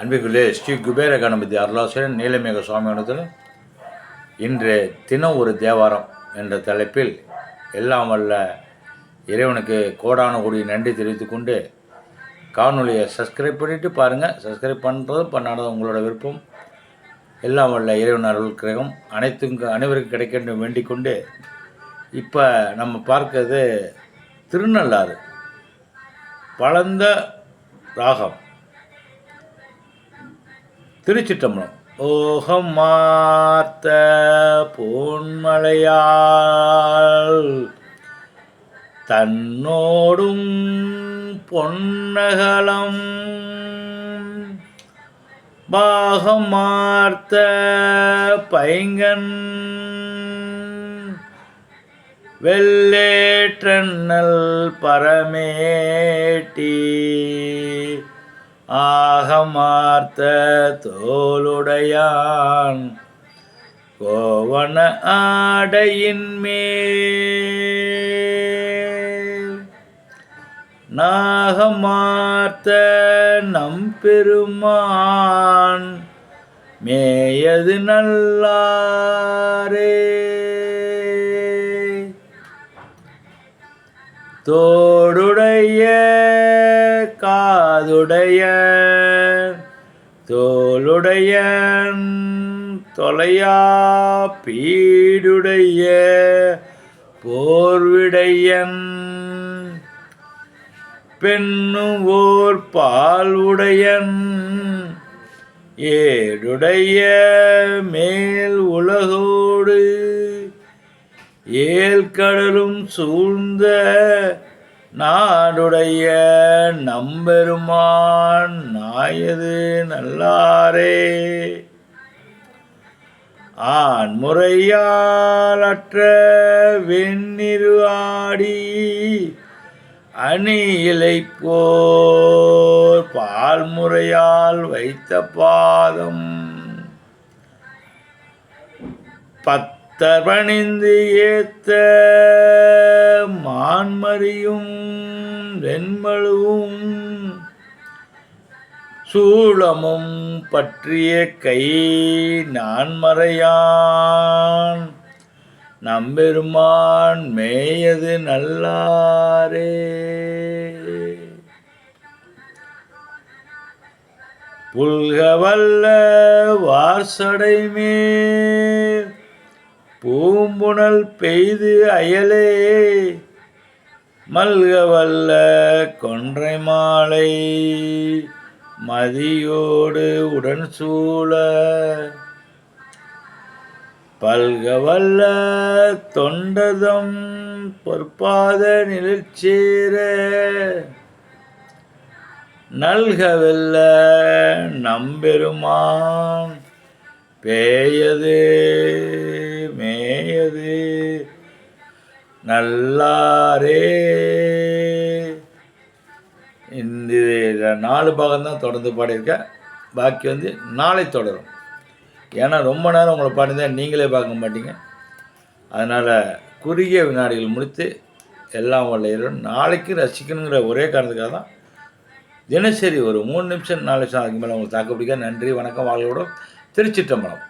அன்பிற்குள்ளே ஸ்ரீ குபேர கணபதி அருளாசிரியர் நீலமேக சுவாமியானதில் இன்று தினம் ஒரு தேவாரம் என்ற தலைப்பில் எல்லாம் வல்ல இறைவனுக்கு கோடான கோடி நன்றி தெரிவித்துக்கொண்டு காணொலியை சப்ஸ்கிரைப் பண்ணிவிட்டு பாருங்கள். சப்ஸ்கிரைப் பண்ணுறதும் பண்ணாததும் உங்களோட விருப்பம். எல்லாம் வல்ல இறைவன் அருள் கிரகம் அனைவருக்கும் கிடைக்க வேண்டிக் கொண்டு இப்போ நம்ம பார்க்கறது திருநள்ளாறு பழந்த ராகம் திருச்சிற்றம்பலம். ஓகம் மாத்த பொன்மலையால் தன்னோடும் பொன்னகலம் பாகம் மார்த்த பைங்கன் வெள்ளேற்றன்னல் பரமேட்டி ஆகமார்த்த தோளுடையான் கோவண ஆடையின் மேல் நாகமார்த்த நம்பெருமான் மேயது நல்லாரே தோடுடைய காதுடைய தோளுடைய தொலையா பீடுடைய போர்விடையன் பெண்ணும் ஓர் பால்வுடையன் ஏடுடைய மேல் உலகோடு ஏழ்கடலும் சூழ்ந்த நாடுடைய நம்பெருமான் நாயது நல்லாரே ஆண்முறையால் அற்ற வெண்ணிரு ஆடி அணி இலை போர் பால்முறையால் வைத்த பாதம் பத்தர்பணிந்து ஏத்த மான்மரியும் வெண்மழுவும் சூளமும் பற்றிய கை நான்மறையான் நம்பெருமான் மேயது நல்லாரே புல்கவல்ல வார்சடை மேல் பூம்புணல் பெய்து அயலே மல்கவல்ல கொன்றை மாலை மதியோடு உடன் சூழ பல்கவல்ல தொண்டதம் பொற்பாத நிழற்சேர நல்கவல்ல நம்பெருமான் பேயது மேயது நல்லாரே. இந்த 4 பாகம்தான் தொடர்ந்து பாடியிருக்கேன். பாக்கி நாளை தொடரும். ஏன்னா ரொம்ப நேரம் உங்களை பாடியிருந்தேன், நீங்களே பார்க்க மாட்டீங்க. அதனால் குறுகிய வினாடிகள் முடித்து எல்லாம் வல்ல இறைவன் நாளைக்கு ரசிக்கணுங்கிற ஒரே காரணத்துக்காக தான் தினசரி ஒரு 3 நிமிஷம் 4 நிமிஷம் அதுக்கு மேலே உங்களுக்கு தாக்கு பிடிக்க. நன்றி, வணக்கம், வாழ்வோடும். திருச்சிற்றம்பலம்.